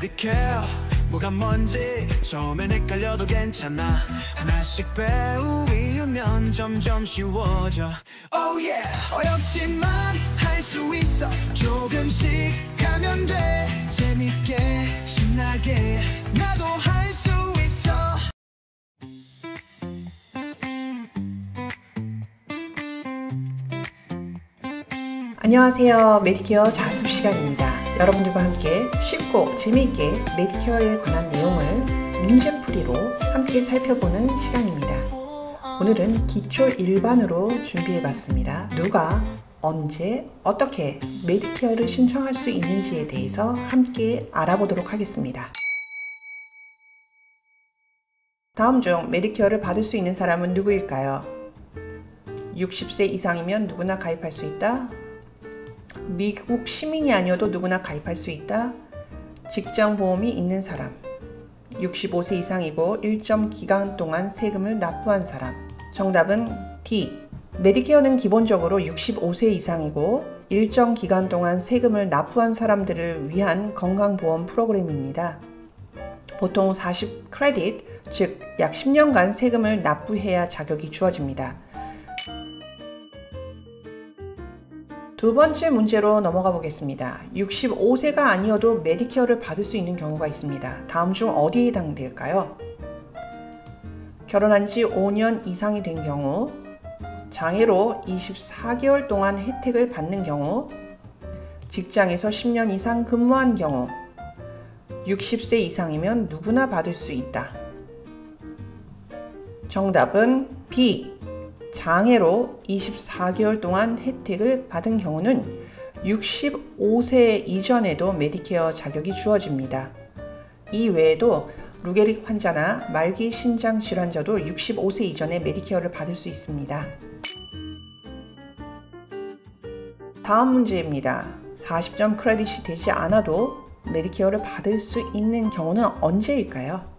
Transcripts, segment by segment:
메디케어 뭐가 뭔지 처음엔 헷갈려도 괜찮아. 하나씩 배우면 점점 쉬워져. Oh yeah. 어렵지만 할 수 있어. 조금씩 가면 돼. 재밌게 신나게 나도 할 수 있어. 안녕하세요. 메디케어 자습 시간입니다. 여러분들과 함께 쉽고 재미있게 메디케어에 관한 내용을 문제풀이로 함께 살펴보는 시간입니다. 오늘은 기초 일반으로 준비해봤습니다. 누가, 언제, 어떻게 메디케어를 신청할 수 있는지에 대해서 함께 알아보도록 하겠습니다. 다음 중 메디케어를 받을 수 있는 사람은 누구일까요? 60세 이상이면 누구나 가입할 수 있다. 미국 시민이 아니어도 누구나 가입할 수 있다. 직장보험이 있는 사람. 65세 이상이고 일정 기간 동안 세금을 납부한 사람. 정답은 D. 메디케어는 기본적으로 65세 이상이고 일정 기간 동안 세금을 납부한 사람들을 위한 건강보험 프로그램입니다. 보통 40 크레딧, 즉 약 10년간 세금을 납부해야 자격이 주어집니다. 두 번째 문제로 넘어가 보겠습니다. 65세가 아니어도 메디케어를 받을 수 있는 경우가 있습니다. 다음 중 어디에 해당될까요? 결혼한 지 5년 이상이 된 경우, 장애로 24개월 동안 혜택을 받는 경우, 직장에서 10년 이상 근무한 경우, 60세 이상이면 누구나 받을 수 있다. 정답은 B. 장애로 24개월 동안 혜택을 받은 경우는 65세 이전에도 메디케어 자격이 주어집니다. 이 외에도 루게릭 환자나 말기 신장 질환자도 65세 이전에 메디케어를 받을 수 있습니다. 다음 문제입니다. 40점 크레딧이 되지 않아도 메디케어를 받을 수 있는 경우는 언제일까요?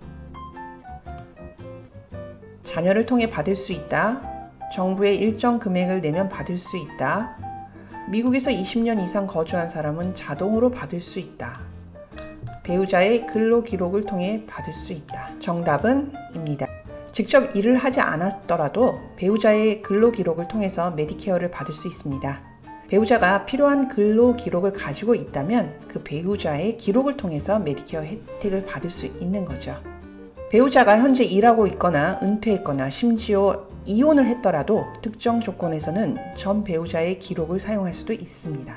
자녀를 통해 받을 수 있다. 정부에 일정 금액을 내면 받을 수 있다. 미국에서 20년 이상 거주한 사람은 자동으로 받을 수 있다. 배우자의 근로 기록을 통해 받을 수 있다. 정답은 입니다. 직접 일을 하지 않았더라도 배우자의 근로 기록을 통해서 메디케어를 받을 수 있습니다. 배우자가 필요한 근로 기록을 가지고 있다면 그 배우자의 기록을 통해서 메디케어 혜택을 받을 수 있는 거죠. 배우자가 현재 일하고 있거나 은퇴했거나 심지어 이혼을 했더라도 특정 조건에서는 전 배우자의 기록을 사용할 수도 있습니다.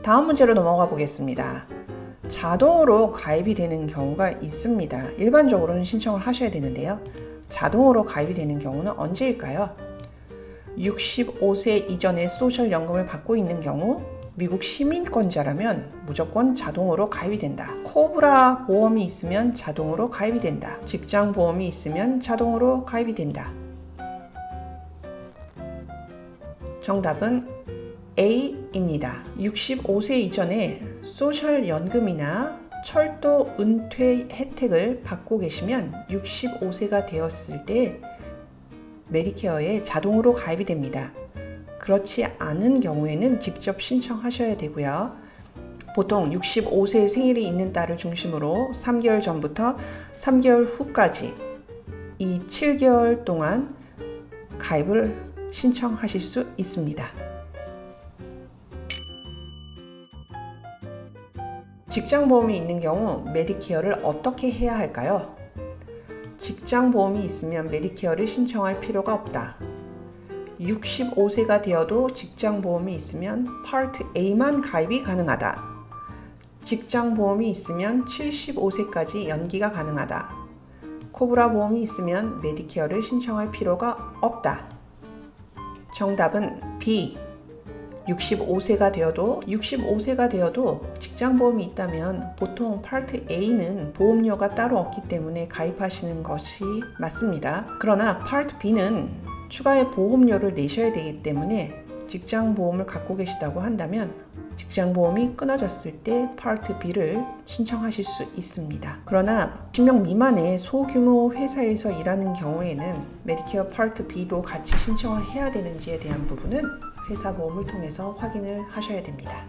다음 문제로 넘어가 보겠습니다. 자동으로 가입이 되는 경우가 있습니다. 일반적으로는 신청을 하셔야 되는데요. 자동으로 가입이 되는 경우는 언제일까요? 65세 이전에 소셜연금을 받고 있는 경우, 미국 시민권자라면 무조건 자동으로 가입이 된다. 코브라 보험이 있으면 자동으로 가입이 된다. 직장 보험이 있으면 자동으로 가입이 된다. 정답은 A입니다. 65세 이전에 소셜연금이나 철도 은퇴 혜택을 받고 계시면 65세가 되었을 때 메디케어에 자동으로 가입이 됩니다. 그렇지 않은 경우에는 직접 신청하셔야 되고요. 보통 65세 생일이 있는 딸을 중심으로 3개월 전부터 3개월 후까지 이 7개월 동안 가입을 신청하실 수 있습니다. 직장보험이 있는 경우 메디케어를 어떻게 해야 할까요? 직장보험이 있으면 메디케어를 신청할 필요가 없다. 65세가 되어도 직장보험이 있으면 파트 A만 가입이 가능하다. 직장보험이 있으면 75세까지 연기가 가능하다. 코브라 보험이 있으면 메디케어를 신청할 필요가 없다. 정답은 B. 65세가 되어도 직장보험이 있다면 보통 파트 A는 보험료가 따로 없기 때문에 가입하시는 것이 맞습니다. 그러나 파트 B는 추가의 보험료를 내셔야 되기 때문에 직장보험을 갖고 계시다고 한다면 직장보험이 끊어졌을 때 파트 B를 신청하실 수 있습니다. 그러나 10명 미만의 소규모 회사에서 일하는 경우에는 메디케어 파트 B도 같이 신청을 해야 되는지에 대한 부분은 회사 보험을 통해서 확인을 하셔야 됩니다.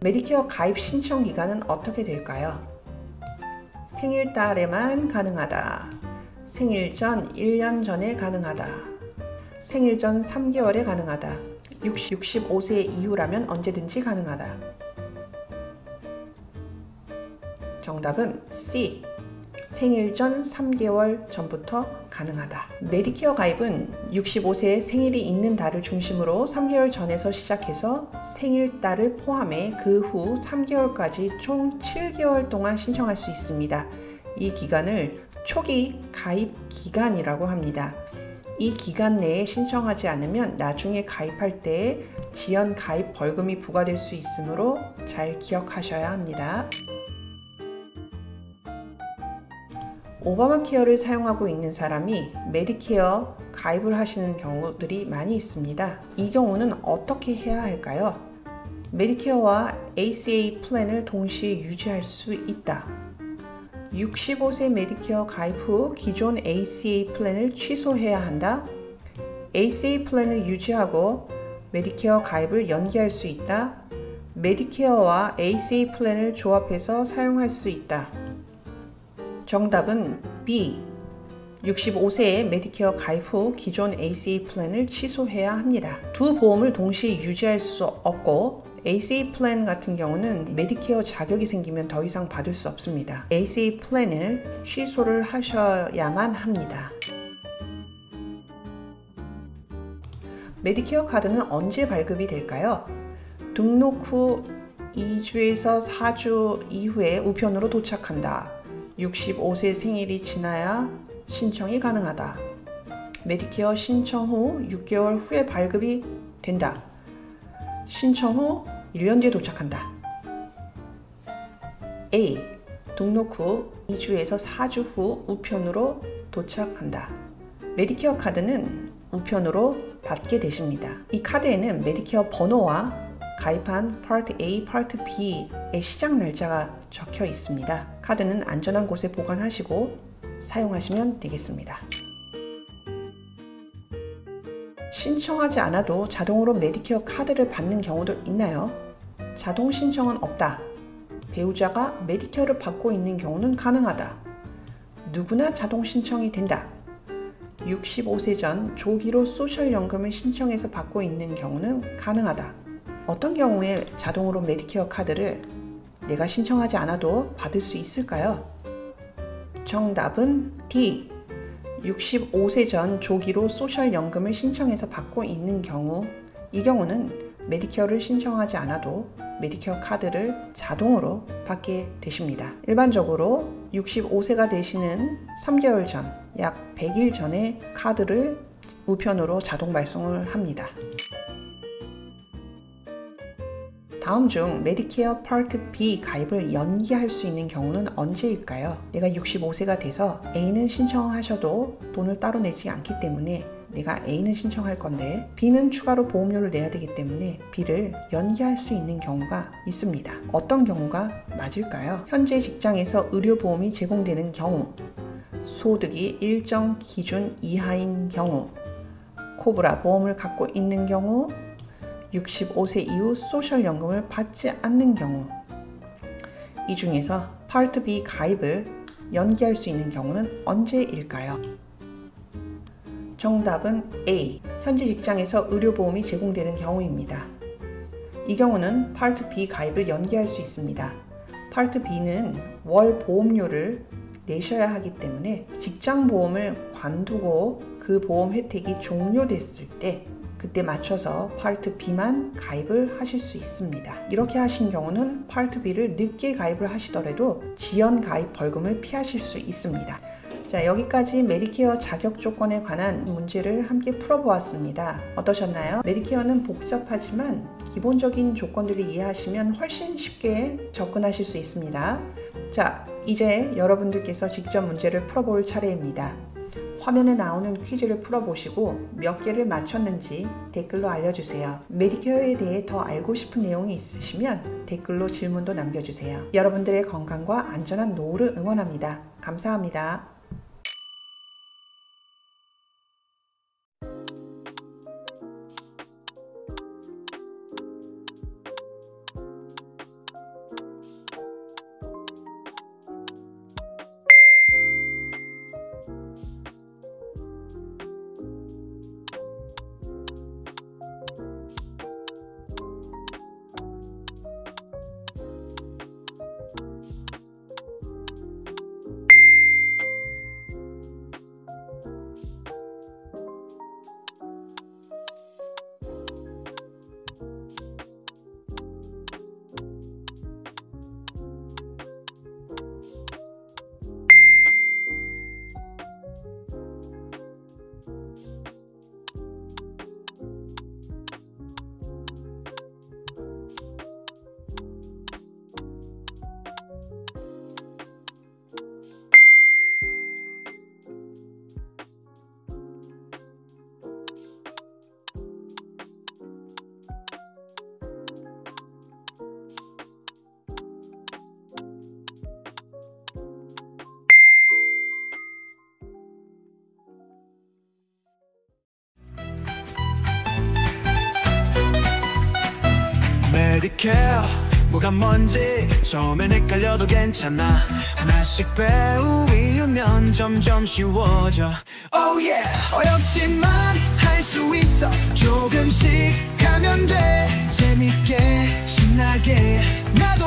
메디케어 가입 신청 기간은 어떻게 될까요? 생일달에만 가능하다. 생일 전 1년 전에 가능하다. 생일 전 3개월에 가능하다. 65세 이후라면 언제든지 가능하다. 정답은 C. 생일 전 3개월 전부터 가능하다. 메디케어 가입은 65세의 생일이 있는 달을 중심으로 3개월 전에서 시작해서 생일달을 포함해 그 후 3개월까지 총 7개월 동안 신청할 수 있습니다. 이 기간을 초기 가입 기간이라고 합니다. 이 기간 내에 신청하지 않으면 나중에 가입할 때에 지연 가입 벌금이 부과될 수 있으므로 잘 기억하셔야 합니다. 오바마 케어를 사용하고 있는 사람이 메디케어 가입을 하시는 경우들이 많이 있습니다. 이 경우는 어떻게 해야 할까요? 메디케어와 ACA 플랜을 동시에 유지할 수 있다. 65세 메디케어 가입 후 기존 ACA 플랜을 취소해야 한다. ACA 플랜을 유지하고 메디케어 가입을 연기할 수 있다. 메디케어와 ACA 플랜을 조합해서 사용할 수 있다. 정답은 B. 65세에 메디케어 가입 후 기존 ACA 플랜을 취소해야 합니다. 두 보험을 동시에 유지할 수 없고 ACA 플랜 같은 경우는 메디케어 자격이 생기면 더 이상 받을 수 없습니다. ACA 플랜을 취소를 하셔야만 합니다. 메디케어 카드는 언제 발급이 될까요? 등록 후 2주에서 4주 이후에 우편으로 도착한다. 65세 생일이 지나야 신청이 가능하다. 메디케어 신청 후 6개월 후에 발급이 된다. 신청 후 1년 뒤에 도착한다. A. 등록 후 2주에서 4주 후 우편으로 도착한다. 메디케어 카드는 우편으로 받게 되십니다. 이 카드에는 메디케어 번호와 가입한 파트 A, 파트 B의 시작 날짜가 적혀 있습니다. 카드는 안전한 곳에 보관하시고 사용하시면 되겠습니다. 신청하지 않아도 자동으로 메디케어 카드를 받는 경우도 있나요? 자동 신청은 없다. 배우자가 메디케어를 받고 있는 경우는 가능하다. 누구나 자동 신청이 된다. 65세 전 조기로 소셜연금을 신청해서 받고 있는 경우는 가능하다. 어떤 경우에 자동으로 메디케어 카드를 내가 신청하지 않아도 받을 수 있을까요? 정답은 D. 65세 전 조기로 소셜연금을 신청해서 받고 있는 경우, 이 경우는 메디케어를 신청하지 않아도 메디케어 카드를 자동으로 받게 되십니다. 일반적으로 65세가 되시는 3개월 전, 약 100일 전에 카드를 우편으로 자동 발송을 합니다. 다음 중 메디케어 파트 B 가입을 연기할 수 있는 경우는 언제일까요? 내가 65세가 돼서 A는 신청하셔도 돈을 따로 내지 않기 때문에 내가 A는 신청할 건데 B는 추가로 보험료를 내야 되기 때문에 B를 연기할 수 있는 경우가 있습니다. 어떤 경우가 맞을까요? 현재 직장에서 의료보험이 제공되는 경우, 소득이 일정 기준 이하인 경우, 코브라 보험을 갖고 있는 경우, 65세 이후 소셜연금을 받지 않는 경우, 이 중에서 파트 B 가입을 연기할 수 있는 경우는 언제일까요? 정답은 A. 현재 직장에서 의료보험이 제공되는 경우입니다. 이 경우는 파트 B 가입을 연기할 수 있습니다. 파트 B는 월 보험료를 내셔야 하기 때문에 직장보험을 관두고 그 보험 혜택이 종료됐을 때 그때 맞춰서 파트 B만 가입을 하실 수 있습니다. 이렇게 하신 경우는 파트 B를 늦게 가입을 하시더라도 지연 가입 벌금을 피하실 수 있습니다. 자, 여기까지 메디케어 자격 조건에 관한 문제를 함께 풀어보았습니다. 어떠셨나요? 메디케어는 복잡하지만 기본적인 조건들을 이해하시면 훨씬 쉽게 접근하실 수 있습니다. 자, 이제 여러분들께서 직접 문제를 풀어볼 차례입니다. 화면에 나오는 퀴즈를 풀어보시고 몇 개를 맞췄는지 댓글로 알려주세요. 메디케어에 대해 더 알고 싶은 내용이 있으시면 댓글로 질문도 남겨주세요. 여러분들의 건강과 안전한 노후를 응원합니다. 감사합니다. medicare 뭐가 뭔지 처음엔 헷갈려도 괜찮아 하나씩 배우면 점점 쉬워져 Oh yeah 어렵지만 할 수 있어 조금씩 가면 돼 재밌게 신나게 나도